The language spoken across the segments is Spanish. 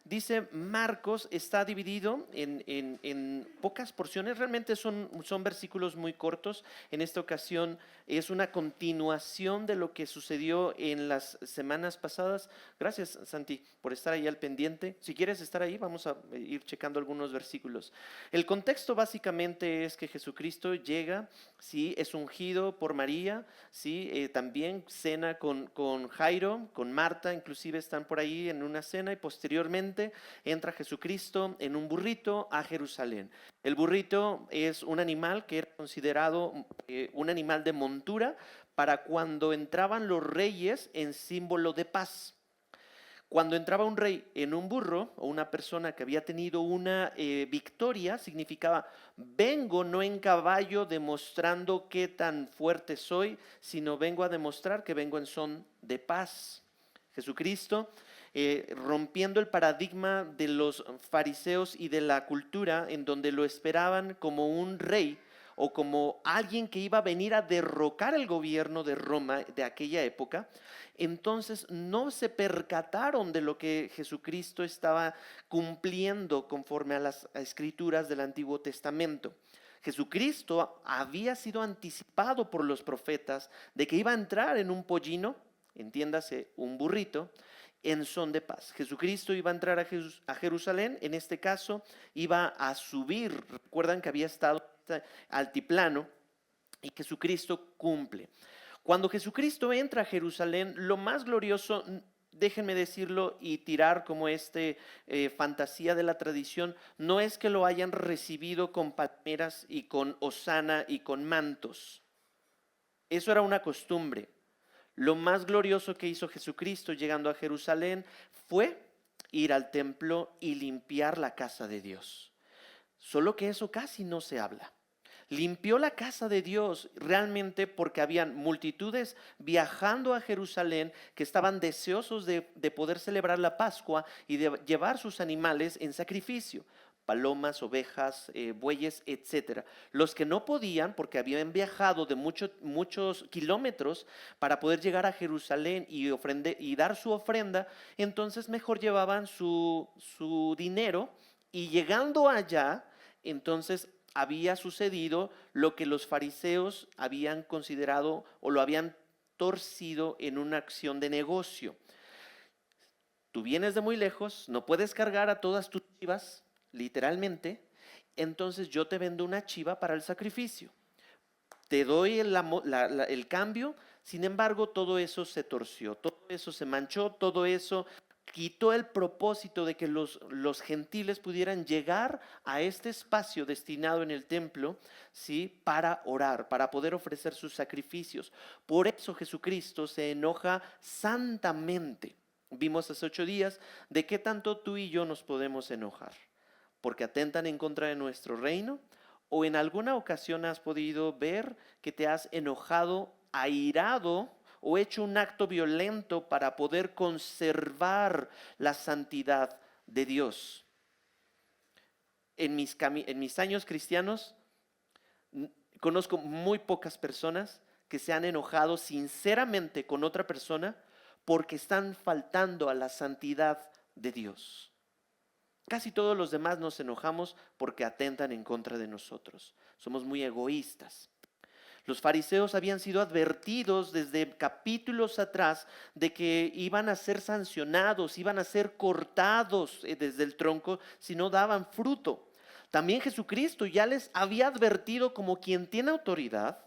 Dice Marcos, está dividido en pocas porciones, realmente son versículos muy cortos. En esta ocasión es una continuación de lo que sucedió en las semanas pasadas. Gracias, Santi, por estar ahí al pendiente. Si quieres estar ahí, vamos a ir checando algunos versículos. El contexto básicamente es que Jesucristo llega, sí, es ungido por María, sí, también cena con Jairo, con Marta, inclusive están por ahí en una cena, y posteriormente entra Jesucristo en un burrito a Jerusalén. El burrito es un animal que era considerado un animal de montura para cuando entraban los reyes en símbolo de paz. Cuando entraba un rey en un burro o una persona que había tenido una victoria, significaba: vengo no en caballo demostrando qué tan fuerte soy, sino vengo a demostrar que vengo en son de paz. Jesucristo, rompiendo el paradigma de los fariseos y de la cultura, en donde lo esperaban como un rey o como alguien que iba a venir a derrocar el gobierno de Roma de aquella época, entonces no se percataron de lo que Jesucristo estaba cumpliendo conforme a las escrituras del Antiguo Testamento. Jesucristo había sido anticipado por los profetas de que iba a entrar en un pollino, entiéndase, un burrito, en son de paz. Jesucristo iba a entrar a Jerusalén, en este caso iba a subir. Recuerdan que había estado altiplano, y Jesucristo cumple. Cuando Jesucristo entra a Jerusalén, lo más glorioso, déjenme decirlo y tirar como fantasía de la tradición, no es que lo hayan recibido con palmeras y con hosana y con mantos. Eso era una costumbre. Lo más glorioso que hizo Jesucristo llegando a Jerusalén fue ir al templo y limpiar la casa de Dios. Solo que eso casi no se habla. Limpió la casa de Dios realmente porque habían multitudes viajando a Jerusalén que estaban deseosos de poder celebrar la Pascua y de llevar sus animales en sacrificio. Palomas, ovejas, bueyes, etcétera. Los que no podían, porque habían viajado de muchos kilómetros para poder llegar a Jerusalén y dar su ofrenda, entonces mejor llevaban su dinero, y llegando allá, entonces había sucedido lo que los fariseos habían considerado o lo habían torcido en una acción de negocio. Tú vienes de muy lejos, no puedes cargar a todas tus chivas, literalmente, entonces yo te vendo una chiva para el sacrificio. Te doy el cambio, sin embargo, todo eso se torció, todo eso se manchó, todo eso quitó el propósito de que los gentiles pudieran llegar a este espacio destinado en el templo, ¿sí?, para orar, para poder ofrecer sus sacrificios. Por eso Jesucristo se enoja santamente. Vimos hace 8 días de qué tanto tú y yo nos podemos enojar, porque atentan en contra de nuestro reino. ¿O en alguna ocasión has podido ver que te has enojado, airado o hecho un acto violento para poder conservar la santidad de Dios? En mis años cristianos, conozco muy pocas personas que se han enojado sinceramente con otra persona porque están faltando a la santidad de Dios. Casi todos los demás nos enojamos porque atentan en contra de nosotros. Somos muy egoístas. Los fariseos habían sido advertidos desde capítulos atrás de que iban a ser sancionados, iban a ser cortados desde el tronco si no daban fruto. También Jesucristo ya les había advertido, como quien tiene autoridad,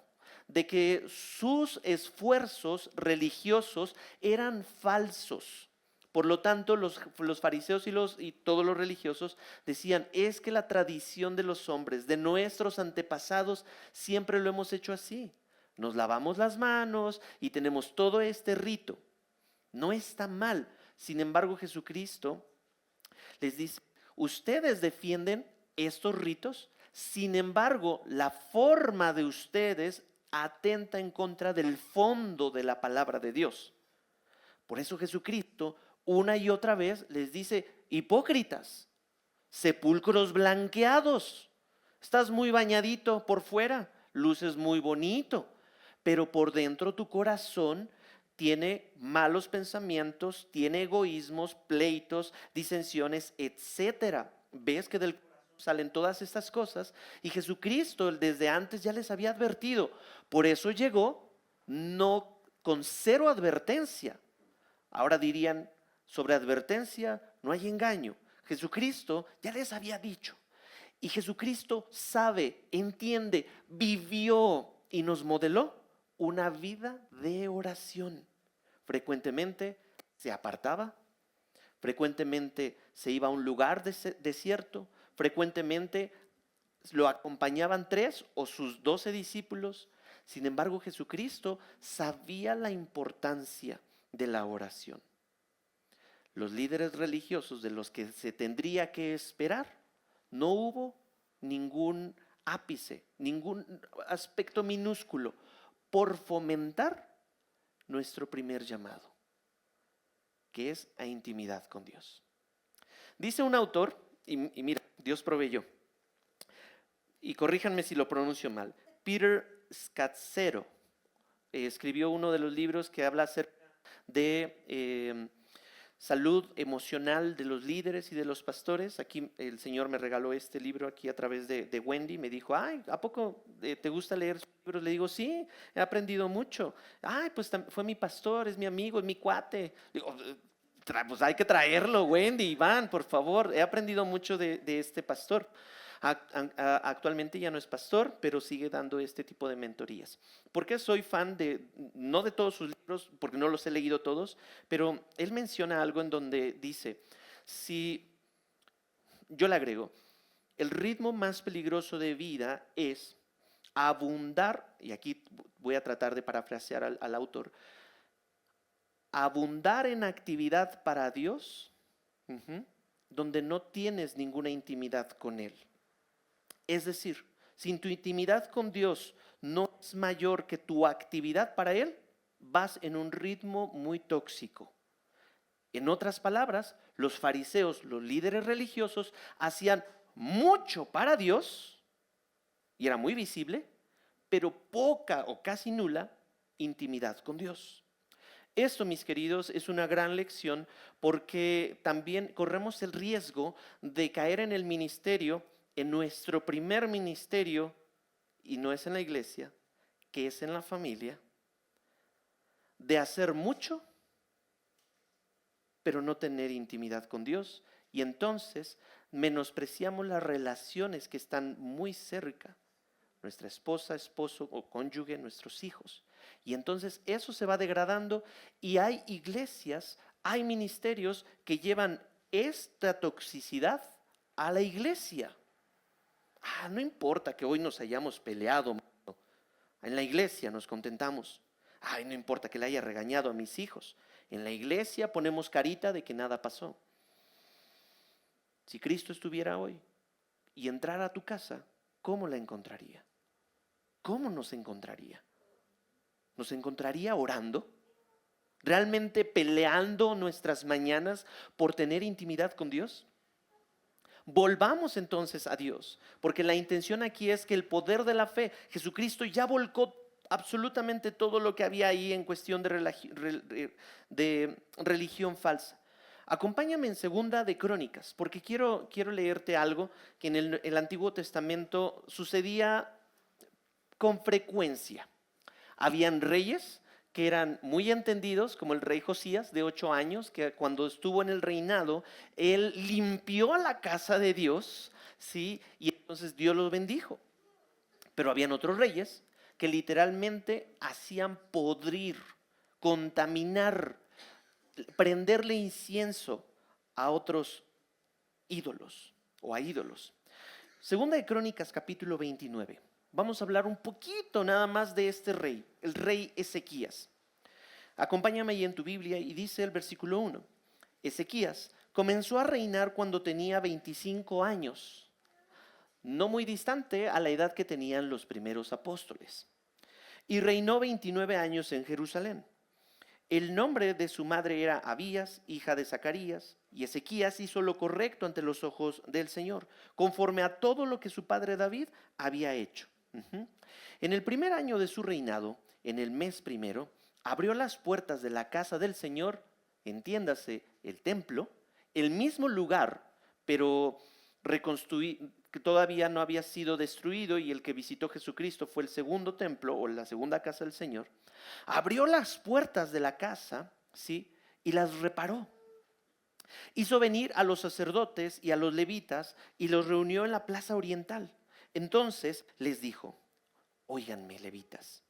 de que sus esfuerzos religiosos eran falsos. Por lo tanto, los fariseos y todos los religiosos decían: es que la tradición de los hombres, de nuestros antepasados, siempre lo hemos hecho así. Nos lavamos las manos y tenemos todo este rito. No está mal. Sin embargo, Jesucristo les dice: ustedes defienden estos ritos, sin embargo, la forma de ustedes atenta en contra del fondo de la palabra de Dios. Por eso Jesucristo una y otra vez les dice: hipócritas, sepulcros blanqueados, estás muy bañadito por fuera, luces muy bonito, pero por dentro tu corazón tiene malos pensamientos, tiene egoísmos, pleitos, disensiones, etcétera. ¿Ves que del corazón salen todas estas cosas? Y Jesucristo desde antes ya les había advertido. Por eso llegó no con cero advertencia. Ahora dirían, sobre advertencia no hay engaño. Jesucristo ya les había dicho. Y Jesucristo sabe, entiende, vivió y nos modeló una vida de oración. Frecuentemente se apartaba, frecuentemente se iba a un lugar desierto, frecuentemente lo acompañaban 3 o sus 12 discípulos. Sin embargo, Jesucristo sabía la importancia de la oración. Los líderes religiosos de los que se tendría que esperar, no hubo ningún ápice, ningún aspecto minúsculo por fomentar nuestro primer llamado, que es a intimidad con Dios. Dice un autor, y mira, Dios proveyó, y corríjanme si lo pronuncio mal, Peter Scazzero escribió uno de los libros que habla acerca de salud emocional de los líderes y de los pastores. Aquí el Señor me regaló este libro aquí a través de Wendy. Me dijo, ay, ¿a poco te gusta leer libros? Le digo, sí, he aprendido mucho. Ay, pues fue mi pastor, es mi amigo, es mi cuate. Digo, pues hay que traerlo, Wendy, Iván, por favor. He aprendido mucho de este pastor. Actualmente ya no es pastor, pero sigue dando este tipo de mentorías. ¿Por qué soy fan no de todos sus libros, porque no los he leído todos, pero él menciona algo en donde dice, si yo le agrego, el ritmo más peligroso de vida es abundar, y aquí voy a tratar de parafrasear al autor, abundar en actividad para Dios, donde no tienes ninguna intimidad con Él. Es decir, si tu intimidad con Dios no es mayor que tu actividad para Él, vas en un ritmo muy tóxico. En otras palabras, los fariseos, los líderes religiosos, hacían mucho para Dios, y era muy visible, pero poca o casi nula intimidad con Dios. Esto, mis queridos, es una gran lección porque también corremos el riesgo de caer en el ministerio, en nuestro primer ministerio, y no es en la iglesia, que es en la familia, de hacer mucho, pero no tener intimidad con Dios. Y entonces menospreciamos las relaciones que están muy cerca, nuestra esposa, esposo o cónyuge, nuestros hijos. Y entonces eso se va degradando y hay iglesias, hay ministerios que llevan esta toxicidad a la iglesia. No importa que hoy nos hayamos peleado, en la iglesia nos contentamos. No importa que le haya regañado a mis hijos. En la iglesia ponemos carita de que nada pasó. Si Cristo estuviera hoy y entrara a tu casa, ¿cómo la encontraría? ¿Cómo nos encontraría? ¿Nos encontraría orando? ¿Realmente peleando nuestras mañanas por tener intimidad con Dios? Volvamos entonces a Dios, porque la intención aquí es que el poder de la fe, Jesucristo ya volcó absolutamente todo lo que había ahí en cuestión de religión falsa. Acompáñame en Segunda de Crónicas, porque quiero leerte algo que en el Antiguo Testamento sucedía con frecuencia. Habían reyes que eran muy entendidos, como el rey Josías de 8 años, que cuando estuvo en el reinado, él limpió la casa de Dios, ¿sí? Y entonces Dios los bendijo. Pero habían otros reyes que literalmente hacían podrir, contaminar, prenderle incienso a otros ídolos o a ídolos. Segunda de Crónicas, capítulo 29. Vamos a hablar un poquito nada más de este rey, el rey Ezequías. Acompáñame ahí en tu Biblia y dice el versículo 1. Ezequías comenzó a reinar cuando tenía 25 años, no muy distante a la edad que tenían los primeros apóstoles. Y reinó 29 años en Jerusalén. El nombre de su madre era Abías, hija de Zacarías, y Ezequías hizo lo correcto ante los ojos del Señor, conforme a todo lo que su padre David había hecho. En el primer año de su reinado, en el mes primero, abrió las puertas de la casa del Señor, entiéndase, el templo, el mismo lugar, pero que todavía no había sido destruido, y el que visitó Jesucristo fue el segundo templo o la segunda casa del Señor. Abrió las puertas de la casa, ¿sí? Y las reparó. Hizo venir a los sacerdotes y a los levitas y los reunió en la plaza oriental. Entonces les dijo: óiganme, levitas,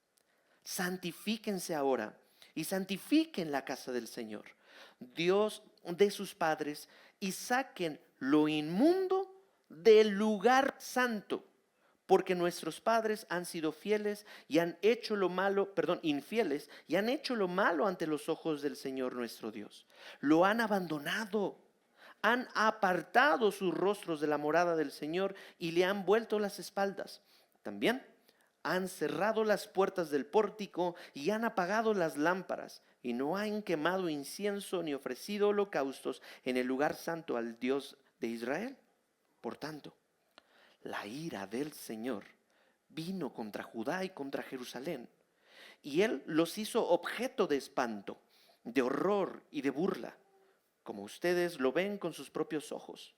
santifíquense ahora y santifiquen la casa del Señor, Dios de sus padres, y saquen lo inmundo del lugar santo, porque nuestros padres han sido fieles y han hecho lo malo, infieles, y han hecho lo malo ante los ojos del Señor nuestro Dios. Lo han abandonado, han apartado sus rostros de la morada del Señor y le han vuelto las espaldas. También han cerrado las puertas del pórtico y han apagado las lámparas, y no han quemado incienso ni ofrecido holocaustos en el lugar santo al Dios de Israel. Por tanto, la ira del Señor vino contra Judá y contra Jerusalén, y él los hizo objeto de espanto, de horror y de burla, como ustedes lo ven con sus propios ojos.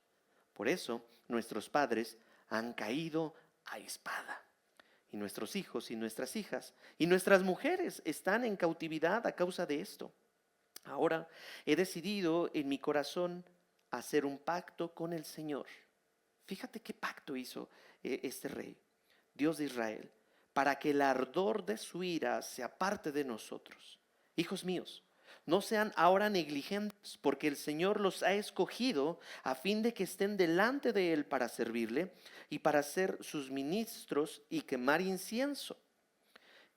Por eso nuestros padres han caído a espada, y nuestros hijos y nuestras hijas y nuestras mujeres están en cautividad a causa de esto. Ahora he decidido en mi corazón hacer un pacto con el Señor. Fíjate qué pacto hizo este rey, Dios de Israel, para que el ardor de su ira se aparte de nosotros. Hijos míos, no sean ahora negligentes, porque el Señor los ha escogido a fin de que estén delante de Él para servirle y para ser sus ministros y quemar incienso.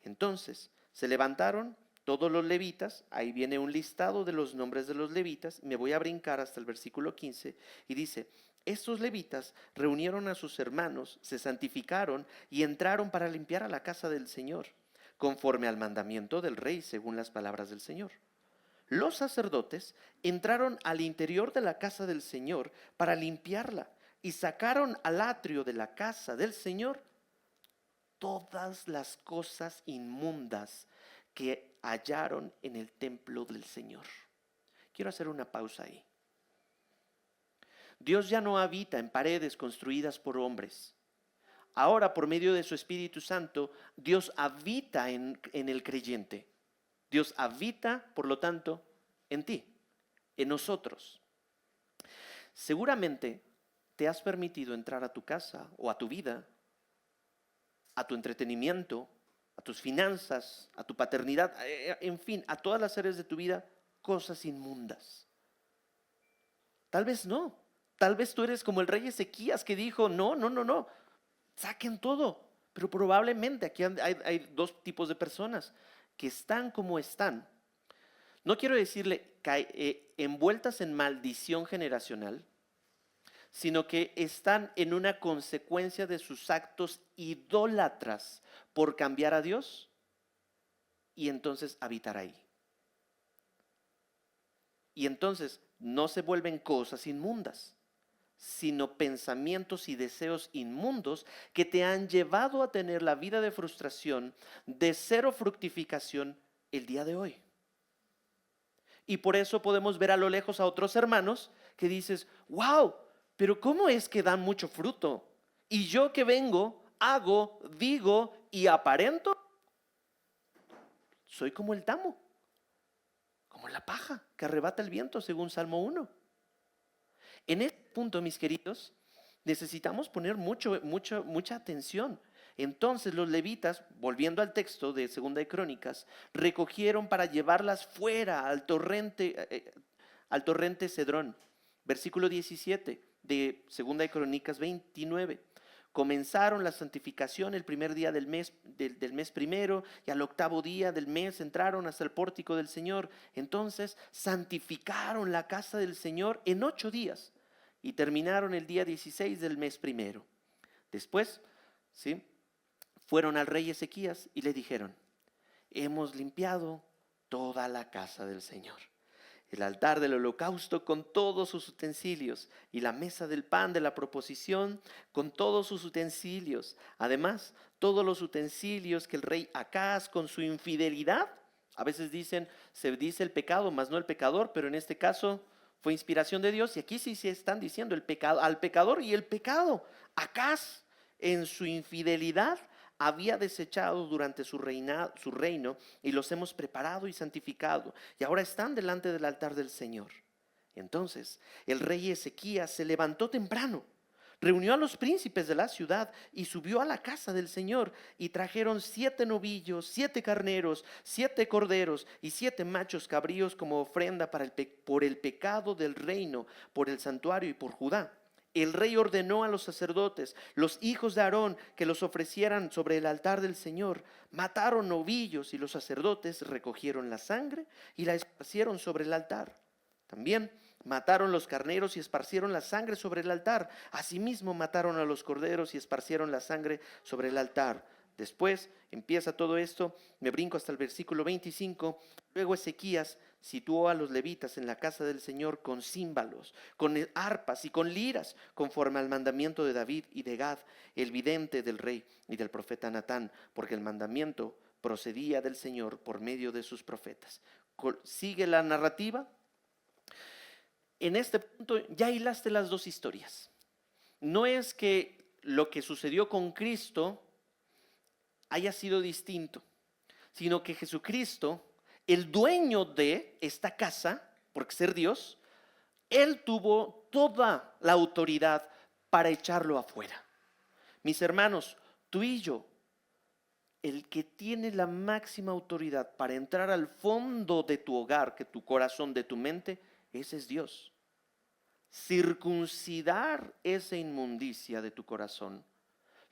Entonces se levantaron todos los levitas. Ahí viene un listado de los nombres de los levitas. Me voy a brincar hasta el versículo 15 y dice: estos levitas reunieron a sus hermanos, se santificaron y entraron para limpiar a la casa del Señor, conforme al mandamiento del rey, según las palabras del Señor. Los sacerdotes entraron al interior de la casa del Señor para limpiarla, y sacaron al atrio de la casa del Señor todas las cosas inmundas que hallaron en el templo del Señor. Quiero hacer una pausa ahí. Dios ya no habita en paredes construidas por hombres. Ahora, por medio de su Espíritu Santo, Dios habita en el creyente. Dios habita, por lo tanto, en ti, en nosotros. Seguramente te has permitido entrar a tu casa o a tu vida, a tu entretenimiento, a tus finanzas, a tu paternidad, en fin, a todas las áreas de tu vida, cosas inmundas. Tal vez no. Tal vez tú eres como el rey Ezequías, que dijo: no, saquen todo. Pero probablemente aquí hay dos tipos de personas que están como están. No quiero decirle envueltas en maldición generacional, sino que están en una consecuencia de sus actos idólatras por cambiar a Dios y entonces habitar ahí. Y entonces no se vuelven cosas inmundas, sino pensamientos y deseos inmundos que te han llevado a tener la vida de frustración, de cero fructificación el día de hoy. Y por eso podemos ver a lo lejos a otros hermanos que dices: wow, pero ¿cómo es que dan mucho fruto? Y yo que vengo, hago, digo y aparento, soy como el tamo, como la paja que arrebata el viento, según Salmo 1. En este punto, mis queridos, necesitamos poner mucha atención. Entonces los levitas, volviendo al texto de Segunda de Crónicas, recogieron para llevarlas fuera al torrente Cedrón. Versículo 17 de Segunda de Crónicas 29. Comenzaron la santificación el primer día del mes primero, y al octavo día del mes entraron hasta el pórtico del Señor. Entonces santificaron la casa del Señor en 8 días y terminaron el día 16 del mes primero. Después, ¿sí?, fueron al rey Ezequías y le dijeron: hemos limpiado toda la casa del Señor, el altar del holocausto con todos sus utensilios y la mesa del pan de la proposición con todos sus utensilios. Además, todos los utensilios que el rey Acaz con su infidelidad A veces se dice el pecado, más no el pecador, pero en este caso fue inspiración de Dios. Y aquí sí se están diciendo el pecado, al pecador y el pecado. Acaz, en su infidelidad, había desechado durante su reino y los hemos preparado y santificado. Y ahora están delante del altar del Señor. Entonces el rey Ezequías se levantó temprano, reunió a los príncipes de la ciudad y subió a la casa del Señor, y trajeron 7 novillos, 7 carneros, 7 corderos y 7 machos cabríos como ofrenda por el pecado del reino, por el santuario y por Judá. El rey ordenó a los sacerdotes, los hijos de Aarón, que los ofrecieran sobre el altar del Señor. Mataron novillos, y los sacerdotes recogieron la sangre y la esparcieron sobre el altar. También mataron los carneros y esparcieron la sangre sobre el altar. Asimismo mataron a los corderos y esparcieron la sangre sobre el altar. Después empieza todo esto, me brinco hasta el versículo 25. Luego Ezequías situó a los levitas en la casa del Señor con címbalos, con arpas y con liras, conforme al mandamiento de David y de Gad, el vidente del rey, y del profeta Natán, porque el mandamiento procedía del Señor por medio de sus profetas. Sigue la narrativa. En este punto ya hilaste las dos historias. No es que lo que sucedió con Cristo haya sido distinto, sino que Jesucristo, el dueño de esta casa, porque ser Dios, Él tuvo toda la autoridad para echarlo afuera. Mis hermanos, tú y yo, el que tiene la máxima autoridad para entrar al fondo de tu hogar, que tu corazón, de tu mente, ese es Dios. Circuncidar esa inmundicia de tu corazón,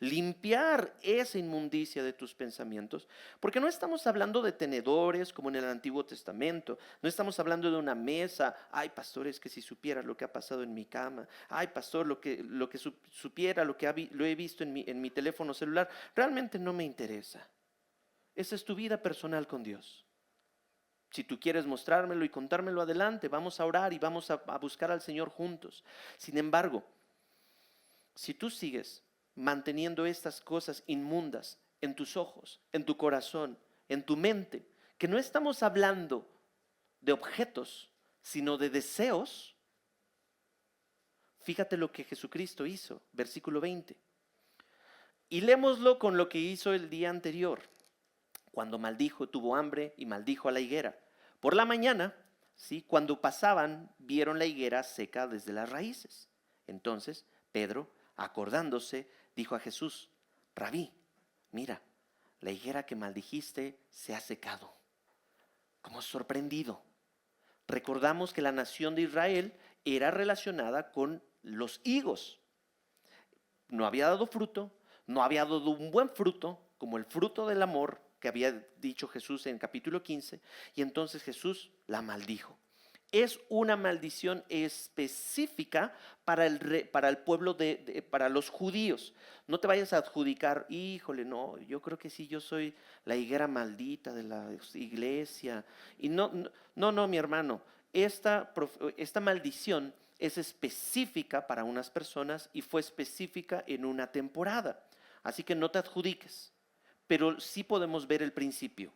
limpiar esa inmundicia de tus pensamientos, porque no estamos hablando de tenedores como en el Antiguo Testamento, no estamos hablando de una mesa. Ay, pastor, es que si supiera lo que ha pasado en mi cama, ay, pastor, lo que supiera lo que lo he visto en mi teléfono celular, realmente no me interesa. Esa es tu vida personal con Dios. Si tú quieres mostrármelo y contármelo, adelante, vamos a orar y vamos a buscar al Señor juntos. Sin embargo, si tú sigues manteniendo estas cosas inmundas en tus ojos, en tu corazón, en tu mente, que no estamos hablando de objetos, sino de deseos, fíjate lo que Jesucristo hizo, versículo 20. Y lémoslo con lo que hizo el día anterior, cuando maldijo, tuvo hambre y maldijo a la higuera. Por la mañana, ¿sí?, cuando pasaban, vieron la higuera seca desde las raíces. Entonces Pedro, acordándose, dijo a Jesús: Rabí, mira, la higuera que maldijiste se ha secado. Como sorprendido. Recordamos que la nación de Israel era relacionada con los higos. No había dado fruto, no había dado un buen fruto, como el fruto del amor que había dicho Jesús en capítulo 15, y entonces Jesús la maldijo. Es una maldición específica para el pueblo, para los judíos. No te vayas a adjudicar, híjole, no, yo creo que sí, yo soy la higuera maldita de la iglesia. Y no, mi hermano, esta maldición es específica para unas personas y fue específica en una temporada. Así que no te adjudiques. Pero sí podemos ver el principio.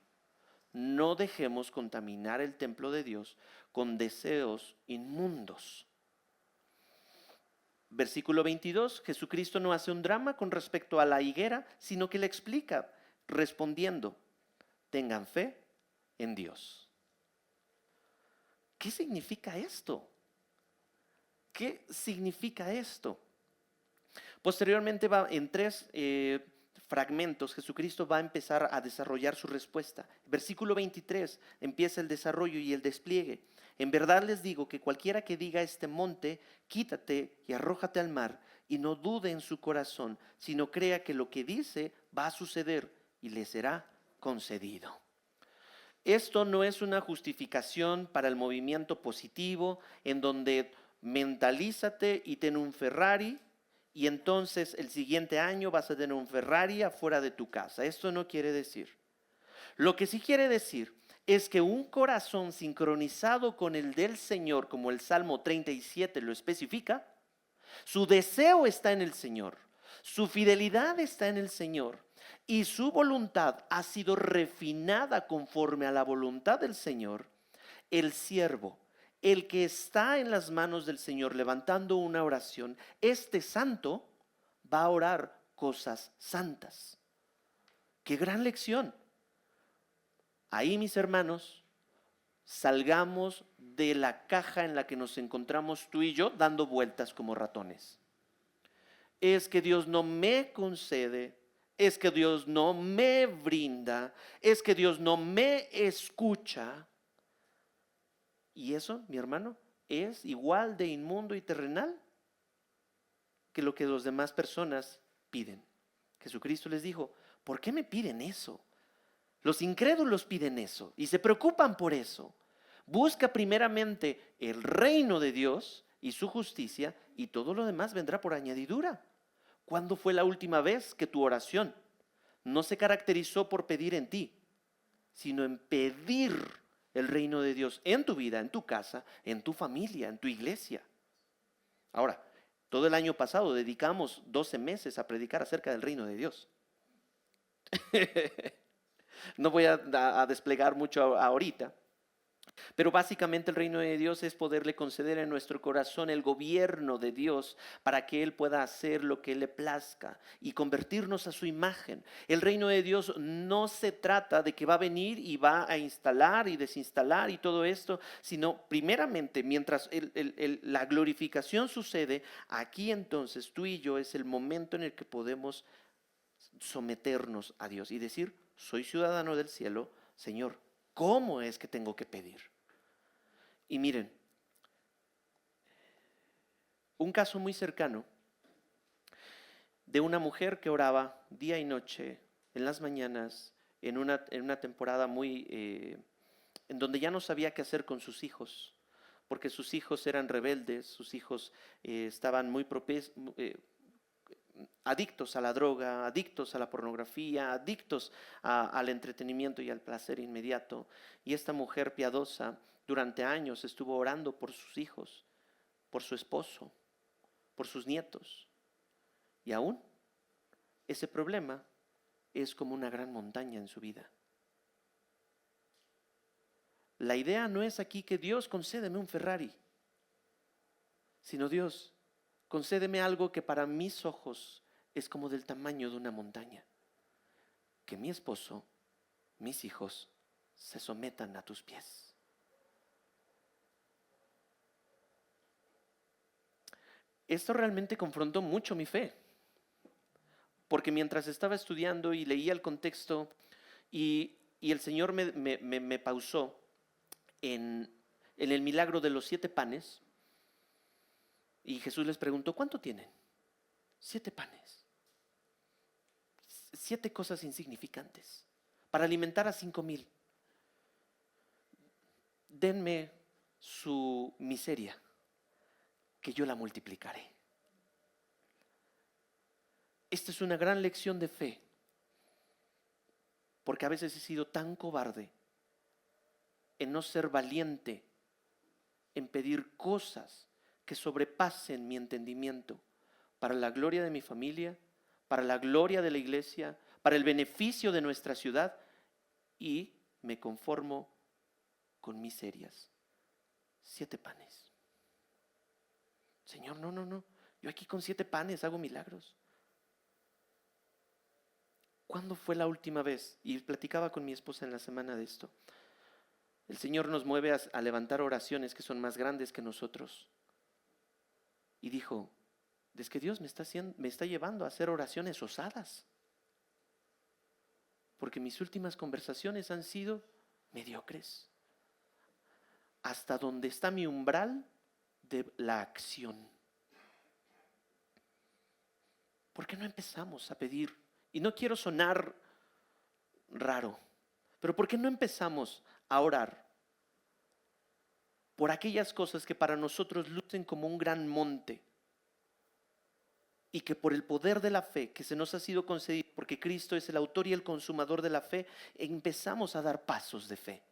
No dejemos contaminar el templo de Dios con deseos inmundos. Versículo 22, Jesucristo no hace un drama con respecto a la higuera, sino que le explica respondiendo: tengan fe en Dios. ¿Qué significa esto? ¿Qué significa esto? Posteriormente va en 3 fragmentos, Jesucristo va a empezar a desarrollar su respuesta. Versículo 23 empieza el desarrollo y el despliegue. En verdad les digo que cualquiera que diga a este monte, quítate y arrójate al mar, y no dude en su corazón, sino crea que lo que dice va a suceder y le será concedido. Esto no es una justificación para el movimiento positivo en donde mentalízate y ten un Ferrari, y entonces el siguiente año vas a tener un Ferrari afuera de tu casa. Esto no quiere decir. Lo que sí quiere decir es que un corazón sincronizado con el del Señor, como el Salmo 37 lo especifica, su deseo está en el Señor, su fidelidad está en el Señor, y su voluntad ha sido refinada conforme a la voluntad del Señor, el siervo, el que está en las manos del Señor levantando una oración, este santo va a orar cosas santas. ¡Qué gran lección! Ahí, mis hermanos, salgamos de la caja en la que nos encontramos tú y yo dando vueltas como ratones. Es que Dios no me concede, es que Dios no me brinda, es que Dios no me escucha. Y eso, mi hermano, es igual de inmundo y terrenal que lo que las demás personas piden. Jesucristo les dijo, ¿por qué me piden eso? Los incrédulos piden eso y se preocupan por eso. Busca primeramente el reino de Dios y su justicia y todo lo demás vendrá por añadidura. ¿Cuándo fue la última vez que tu oración no se caracterizó por pedir en ti, sino en pedir el reino de Dios en tu vida, en tu casa, en tu familia, en tu iglesia? Ahora, todo el año pasado dedicamos 12 meses a predicar acerca del reino de Dios. No voy a desplegar mucho ahorita, pero básicamente el reino de Dios es poderle conceder en nuestro corazón el gobierno de Dios para que Él pueda hacer lo que le plazca y convertirnos a su imagen. El reino de Dios no se trata de que va a venir y va a instalar y desinstalar y todo esto, sino primeramente mientras la glorificación sucede, aquí entonces tú y yo es el momento en el que podemos someternos a Dios y decir, soy ciudadano del cielo, Señor, ¿cómo es que tengo que pedir? Y miren, un caso muy cercano de una mujer que oraba día y noche, en las mañanas, en una temporada muy, en donde ya no sabía qué hacer con sus hijos, porque sus hijos eran rebeldes, sus hijos estaban muy adictos a la droga, adictos a la pornografía, adictos al entretenimiento y al placer inmediato. Y esta mujer piadosa durante años estuvo orando por sus hijos, por su esposo, por sus nietos. Y aún ese problema es como una gran montaña en su vida. La idea no es aquí que Dios concédeme un Ferrari, sino Dios, concédeme algo que para mis ojos es como del tamaño de una montaña. Que mi esposo, mis hijos, se sometan a tus pies. Esto realmente confrontó mucho mi fe, porque mientras estaba estudiando y leía el contexto y el Señor me pausó en el milagro de los 7 panes, y Jesús les preguntó, ¿cuánto tienen? 7 panes. 7 cosas insignificantes para alimentar a 5,000. Denme su miseria, que yo la multiplicaré. Esta es una gran lección de fe, porque a veces he sido tan cobarde en no ser valiente, en pedir cosas que sobrepasen mi entendimiento para la gloria de mi familia, para la gloria de la iglesia, para el beneficio de nuestra ciudad, y me conformo con miserias. 7 panes. Señor, no, yo aquí con 7 panes hago milagros. ¿Cuándo fue la última vez? Y platicaba con mi esposa en la semana de esto. El Señor nos mueve a levantar oraciones que son más grandes que nosotros. Y dijo, es que Dios me está llevando a hacer oraciones osadas. Porque mis últimas conversaciones han sido mediocres. Hasta donde está mi umbral de la acción. ¿Por qué no empezamos a pedir? Y no quiero sonar raro, pero ¿por qué no empezamos a orar por aquellas cosas que para nosotros lucen como un gran monte y que por el poder de la fe que se nos ha sido concedido, porque Cristo es el autor y el consumador de la fe, empezamos a dar pasos de fe?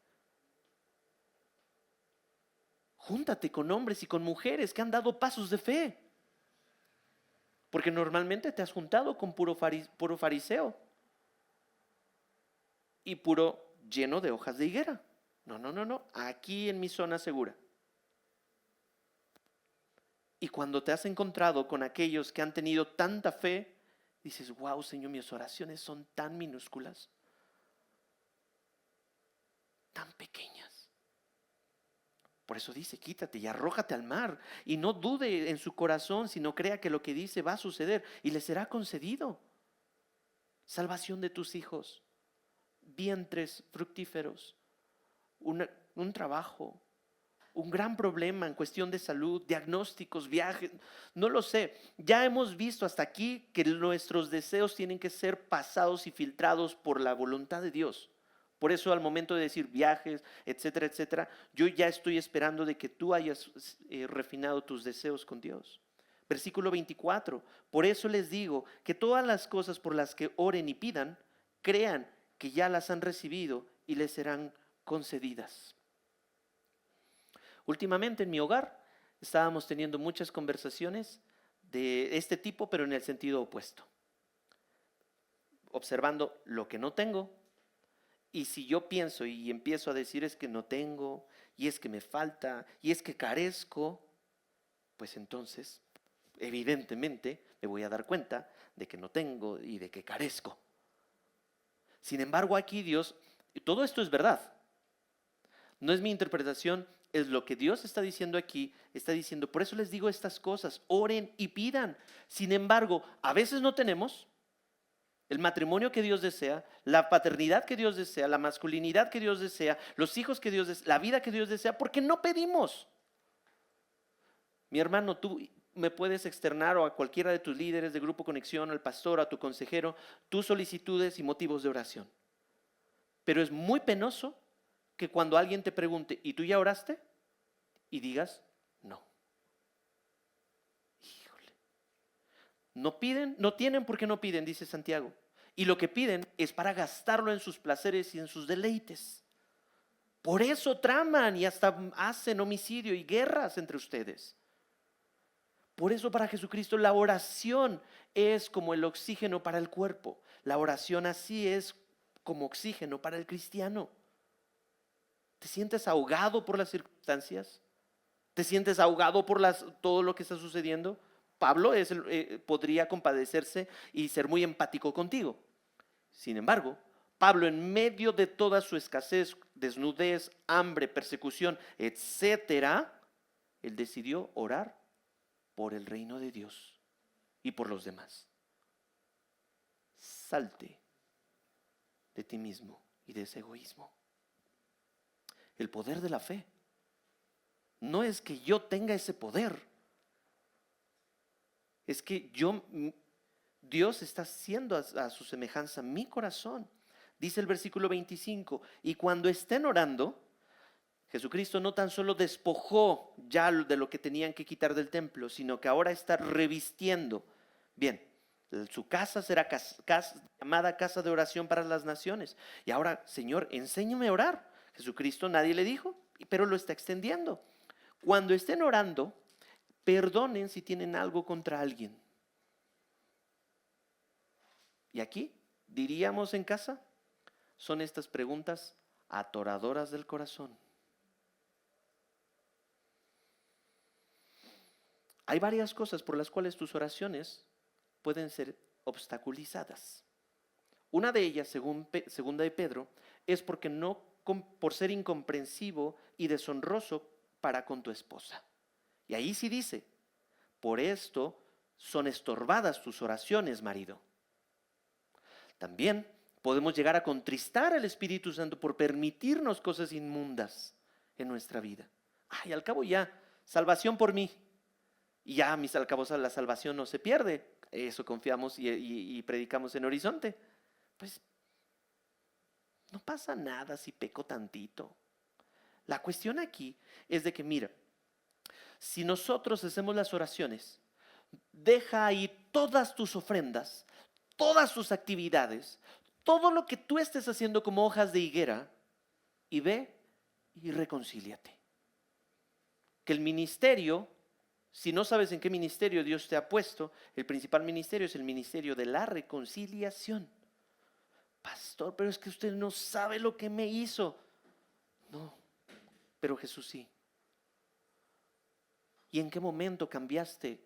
Júntate con hombres y con mujeres que han dado pasos de fe. Porque normalmente te has juntado con puro fariseo. y puro lleno de hojas de higuera. No, no, no, no, aquí en mi zona segura. Y cuando te has encontrado con aquellos que han tenido tanta fe, dices, wow, Señor, mis oraciones son tan minúsculas, tan pequeñas. Por eso dice, quítate y arrójate al mar. Y no dude en su corazón, sino crea que lo que dice va a suceder y le será concedido. Salvación de tus hijos, vientres fructíferos, un trabajo, un gran problema en cuestión de salud, diagnósticos, viajes, no lo sé. Ya hemos visto hasta aquí que nuestros deseos tienen que ser pasados y filtrados por la voluntad de Dios. Por eso al momento de decir viajes, etcétera, etcétera, yo ya estoy esperando de que tú hayas refinado tus deseos con Dios. Versículo 24, por eso les digo que todas las cosas por las que oren y pidan, crean que ya las han recibido y les serán concedidas. Últimamente en mi hogar estábamos teniendo muchas conversaciones de este tipo, pero en el sentido opuesto. Observando lo que no tengo, y si yo pienso y empiezo a decir es que no tengo, y es que me falta, y es que carezco, pues entonces, evidentemente, me voy a dar cuenta de que no tengo y de que carezco. Sin embargo, aquí Dios, todo esto es verdad. No es mi interpretación, es lo que Dios está diciendo aquí, está diciendo, por eso les digo estas cosas, oren y pidan. Sin embargo, a veces no tenemos el matrimonio que Dios desea, la paternidad que Dios desea, la masculinidad que Dios desea, los hijos que Dios desea, la vida que Dios desea, porque no pedimos. Mi hermano, tú me puedes externar o a cualquiera de tus líderes de Grupo Conexión, al pastor, a tu consejero, tus solicitudes y motivos de oración. Pero es muy penoso que cuando alguien te pregunte, ¿y tú ya oraste? Y digas, no. Híjole. No piden, no tienen porque no piden, dice Santiago. Y lo que piden es para gastarlo en sus placeres y en sus deleites. Por eso traman y hasta hacen homicidio y guerras entre ustedes. Por eso para Jesucristo la oración es como el oxígeno para el cuerpo. La oración así es como oxígeno para el cristiano. ¿Te sientes ahogado por las circunstancias? ¿Te sientes ahogado por todo lo que está sucediendo? Pablo podría compadecerse y ser muy empático contigo. Sin embargo, Pablo, en medio de toda su escasez, desnudez, hambre, persecución, etcétera, él decidió orar por el reino de Dios y por los demás. Salte de ti mismo y de ese egoísmo. El poder de la fe no es que yo tenga ese poder, es que Dios está haciendo a su semejanza mi corazón. Dice el versículo 25, y cuando estén orando, Jesucristo no tan solo despojó ya de lo que tenían que quitar del templo, sino que ahora está revistiendo. Bien, su casa será llamada casa de oración para las naciones. Y ahora, Señor, enséñame a orar. Jesucristo nadie le dijo, pero lo está extendiendo. Cuando estén orando, perdonen si tienen algo contra alguien. Y aquí, diríamos en casa, son estas preguntas atoradoras del corazón. Hay varias cosas por las cuales tus oraciones pueden ser obstaculizadas. Una de ellas, segunda de Pedro, es por ser incomprensivo y deshonroso para con tu esposa. Y ahí sí dice, por esto son estorbadas tus oraciones, marido. También podemos llegar a contristar al Espíritu Santo por permitirnos cosas inmundas en nuestra vida. Ay, al cabo ya, salvación por mí. Y ya, al cabo la salvación no se pierde. Eso confiamos y predicamos en Horizonte. Pues no pasa nada si peco tantito. La cuestión aquí es de que, mira, si nosotros hacemos las oraciones, deja ahí todas tus ofrendas, todas tus actividades, todo lo que tú estés haciendo como hojas de higuera, y ve y reconcíliate. Que el ministerio, si no sabes en qué ministerio Dios te ha puesto, el principal ministerio es el ministerio de la reconciliación. pastor, pero es que usted no sabe lo que me hizo. No, pero Jesús sí. ¿Y en qué momento cambiaste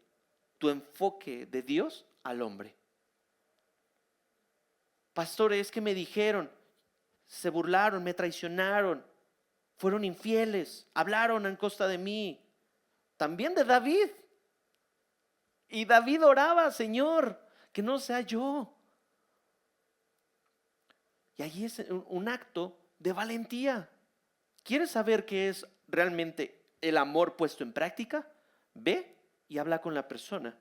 tu enfoque de Dios al hombre? Pastor, es que me dijeron, se burlaron, me traicionaron, fueron infieles, hablaron en contra de mí. También de David. Y David oraba, Señor, que no sea yo. Y allí es un acto de valentía. ¿Quieres saber qué es realmente el amor puesto en práctica? Ve y habla con la persona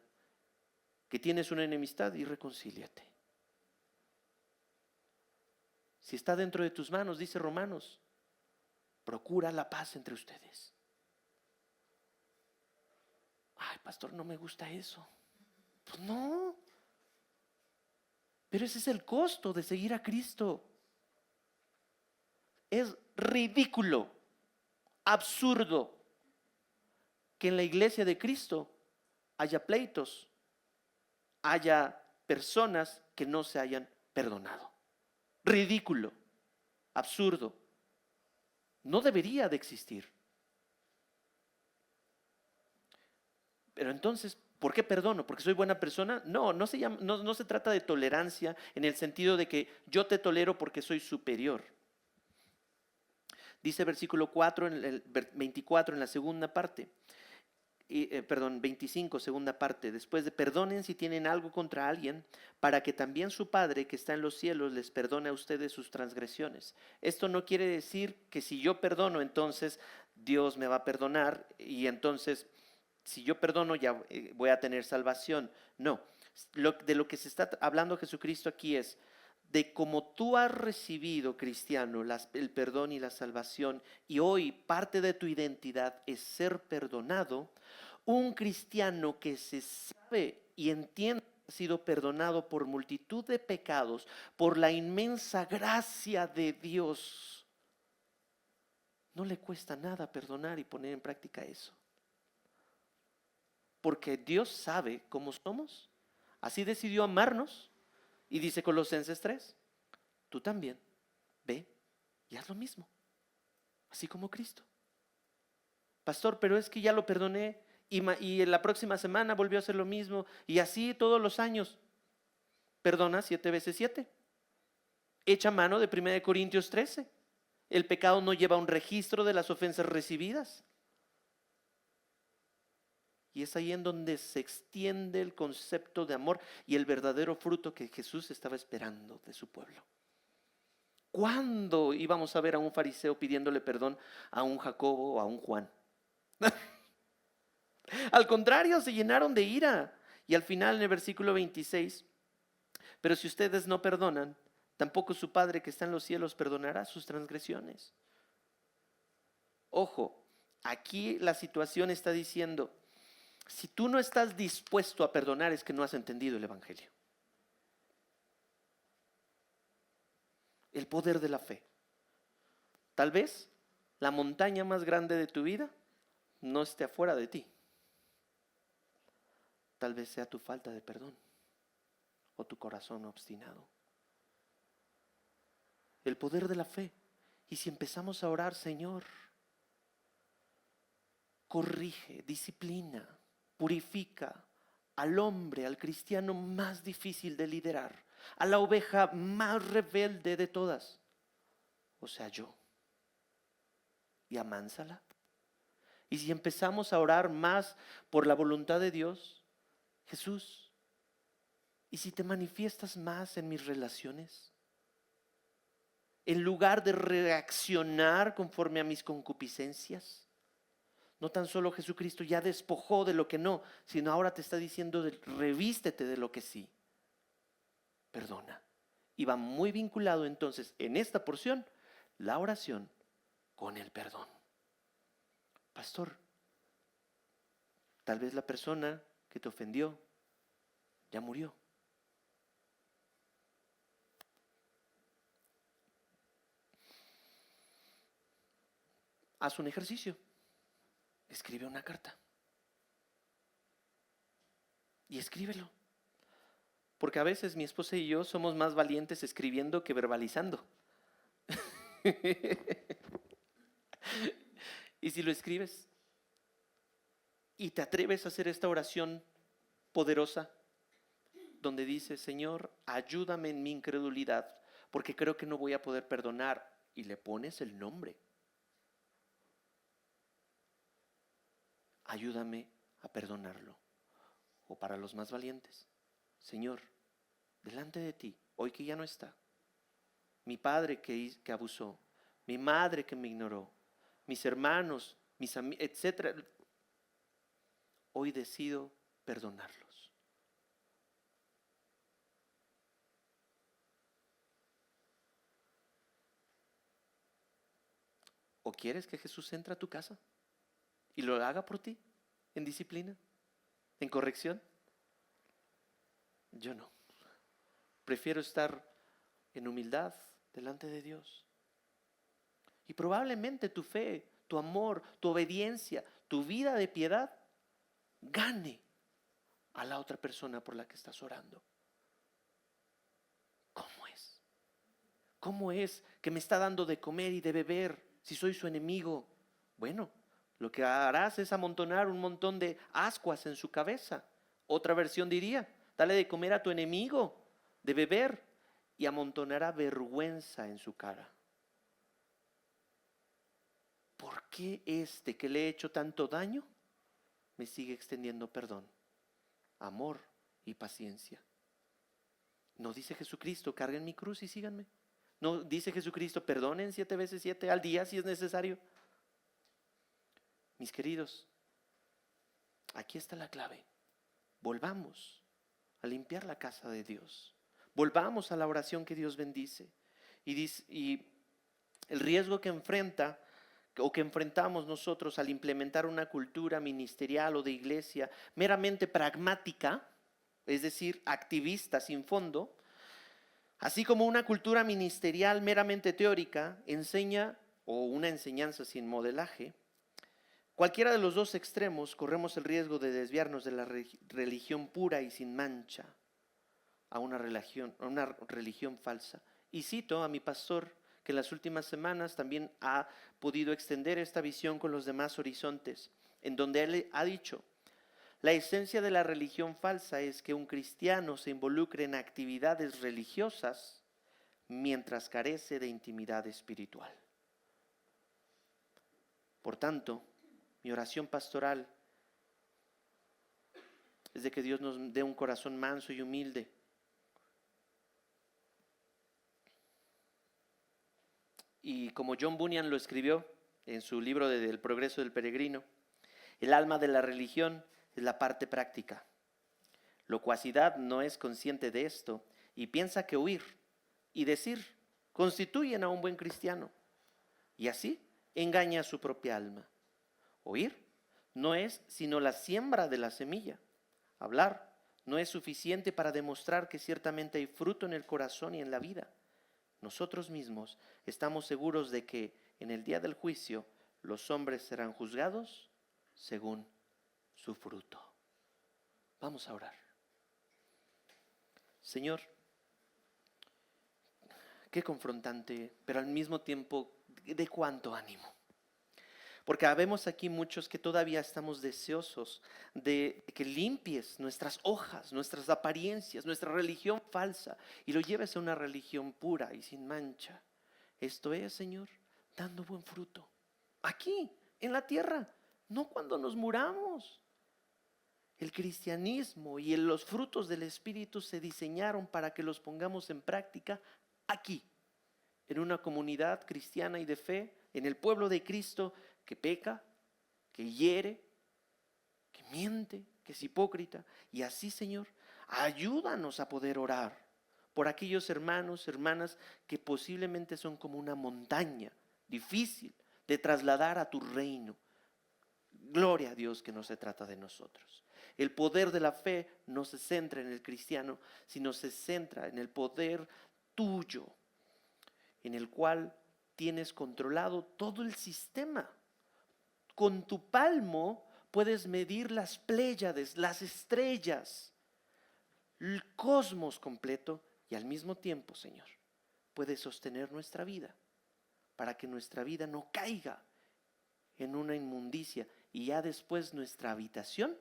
que tienes una enemistad y reconcíliate. Si está dentro de tus manos, dice Romanos, procura la paz entre ustedes. Ay, pastor, no me gusta eso. Pues no. Pero ese es el costo de seguir a Cristo. Es ridículo, absurdo que en la iglesia de Cristo haya pleitos, haya personas que no se hayan perdonado. Ridículo, absurdo. No debería de existir. Pero entonces, ¿por qué perdono? ¿Porque soy buena persona? No, no se trata de tolerancia en el sentido de que yo te tolero porque soy superior. Dice versículo 4, en el 24, en la segunda parte. 25, segunda parte. Después de perdonen si tienen algo contra alguien, para que también su Padre que está en los cielos les perdone a ustedes sus transgresiones. Esto no quiere decir que si yo perdono, entonces Dios me va a perdonar y entonces si yo perdono ya voy a tener salvación. No, de lo que se está hablando Jesucristo aquí es de cómo tú has recibido, cristiano, el perdón y la salvación, y hoy parte de tu identidad es ser perdonado. Un cristiano que se sabe y entiende que ha sido perdonado por multitud de pecados, por la inmensa gracia de Dios, no le cuesta nada perdonar y poner en práctica eso. Porque Dios sabe cómo somos. Así decidió amarnos. Y dice Colosenses 3, tú también ve y haz lo mismo. Así como Cristo. Pastor, pero es que ya lo perdoné y en la próxima semana volvió a hacer lo mismo. Y así todos los años. Perdona 7 veces 7. Echa mano de 1 Corintios 13. El pecado no lleva un registro de las ofensas recibidas. Y es ahí en donde se extiende el concepto de amor y el verdadero fruto que Jesús estaba esperando de su pueblo. ¿Cuándo íbamos a ver a un fariseo pidiéndole perdón a un Jacobo o a un Juan? Al contrario, se llenaron de ira. Y al final en el versículo 26, pero si ustedes no perdonan, tampoco su Padre que está en los cielos perdonará sus transgresiones. Ojo, aquí la situación está diciendo, si tú no estás dispuesto a perdonar es que no has entendido el Evangelio. El poder de la fe. Tal vez la montaña más grande de tu vida no esté afuera de ti. Tal vez sea tu falta de perdón o tu corazón obstinado. El poder de la fe. Y si empezamos a orar, Señor, corrige, disciplina, purifica al hombre, al cristiano más difícil de liderar, a la oveja más rebelde de todas, o sea, yo, y amánsala. Y si empezamos a orar más por la voluntad de Dios, Jesús, ¿y si te manifiestas más en mis relaciones? En lugar de reaccionar conforme a mis concupiscencias. No tan solo Jesucristo ya despojó de lo que no, sino ahora te está diciendo revístete de lo que sí. Perdona. Y va muy vinculado entonces en esta porción la oración con el perdón. Pastor, tal vez la persona que te ofendió ya murió. Haz un ejercicio. Escribe una carta. Y escríbelo. Porque a veces mi esposa y yo somos más valientes escribiendo que verbalizando. Y si lo escribes y te atreves a hacer esta oración poderosa, donde dices: Señor, ayúdame en mi incredulidad, porque creo que no voy a poder perdonar, y le pones el nombre. Ayúdame a perdonarlo. O para los más valientes: Señor, delante de ti, hoy que ya no está, mi padre que abusó, mi madre que me ignoró, mis hermanos, mis amigos, etcétera, hoy decido perdonarlos. ¿O quieres que Jesús entre a tu casa y lo haga por ti, en disciplina, en corrección? Yo no. Prefiero estar en humildad delante de Dios. Y probablemente tu fe, tu amor, tu obediencia, tu vida de piedad gane a la otra persona por la que estás orando. ¿Cómo es? ¿Cómo es que me está dando de comer y de beber si soy su enemigo? Bueno, lo que harás es amontonar un montón de ascuas en su cabeza. Otra versión diría: dale de comer a tu enemigo, de beber, y amontonará vergüenza en su cara. ¿Por qué este que le he hecho tanto daño me sigue extendiendo perdón, amor y paciencia? ¿No dice Jesucristo: carguen mi cruz y síganme? ¿No dice Jesucristo: perdonen 7 veces 7 al día si es necesario? Mis queridos, aquí está la clave. Volvamos a limpiar la casa de Dios. Volvamos a la oración que Dios bendice. Y el riesgo que enfrentamos nosotros al implementar una cultura ministerial o de iglesia meramente pragmática, es decir, activista sin fondo, así como una cultura ministerial meramente teórica, o una enseñanza sin modelaje, cualquiera de los dos extremos corremos el riesgo de desviarnos de la religión pura y sin mancha a una religión falsa. Y cito a mi pastor, que en las últimas semanas también ha podido extender esta visión con los demás horizontes, en donde él ha dicho: la esencia de la religión falsa es que un cristiano se involucre en actividades religiosas mientras carece de intimidad espiritual. Por tanto, mi oración pastoral es de que Dios nos dé un corazón manso y humilde. Y como John Bunyan lo escribió en su libro de El progreso del peregrino, el alma de la religión es la parte práctica. Locuacidad no es consciente de esto y piensa que oír y decir constituyen a un buen cristiano, y así engaña a su propia alma. Oír no es sino la siembra de la semilla. Hablar no es suficiente para demostrar que ciertamente hay fruto en el corazón y en la vida. Nosotros mismos estamos seguros de que en el día del juicio los hombres serán juzgados según su fruto. Vamos a orar. Señor, qué confrontante, pero al mismo tiempo de cuánto ánimo. Porque habemos aquí muchos que todavía estamos deseosos de que limpies nuestras hojas, nuestras apariencias, nuestra religión falsa, y lo lleves a una religión pura y sin mancha. Esto es, Señor, dando buen fruto. Aquí, en la tierra, no cuando nos muramos. El cristianismo y los frutos del Espíritu se diseñaron para que los pongamos en práctica aquí, en una comunidad cristiana y de fe, en el pueblo de Cristo, que peca, que hiere, que miente, que es hipócrita. Y así, Señor, ayúdanos a poder orar por aquellos hermanos, hermanas que posiblemente son como una montaña difícil de trasladar a tu reino. Gloria a Dios que no se trata de nosotros. El poder de la fe no se centra en el cristiano, sino se centra en el poder tuyo, en el cual tienes controlado todo el sistema. Con tu palmo puedes medir las Pléyades, las estrellas, el cosmos completo y al mismo tiempo, Señor, puedes sostener nuestra vida para que nuestra vida no caiga en una inmundicia y ya después nuestra habitación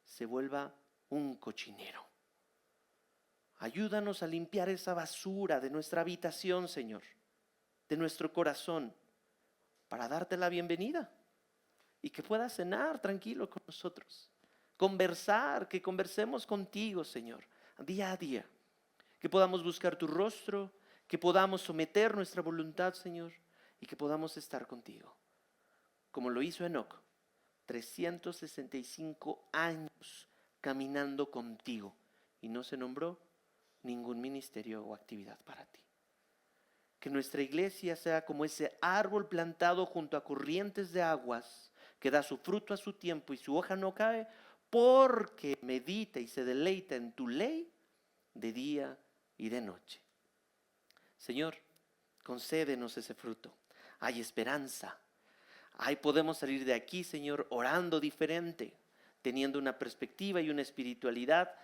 se vuelva un cochinero. Ayúdanos a limpiar esa basura de nuestra habitación, Señor, de nuestro corazón, para darte la bienvenida y que puedas cenar tranquilo con nosotros, conversar, que conversemos contigo, Señor, día a día, que podamos buscar tu rostro, que podamos someter nuestra voluntad, Señor, y que podamos estar contigo, como lo hizo Enoc, 365 años caminando contigo y no se nombró ningún ministerio o actividad para ti. Que nuestra iglesia sea como ese árbol plantado junto a corrientes de aguas, que da su fruto a su tiempo y su hoja no cae, porque medita y se deleita en tu ley de día y de noche. Señor, concédenos ese fruto. Hay esperanza. Ahí podemos salir de aquí, Señor, orando diferente, teniendo una perspectiva y una espiritualidad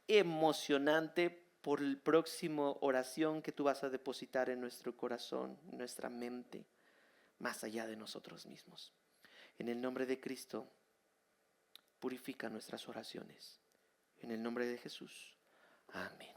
emocionante por el próximo oración que tú vas a depositar en nuestro corazón, en nuestra mente, más allá de nosotros mismos. En el nombre de Cristo, purifica nuestras oraciones. En el nombre de Jesús. Amén.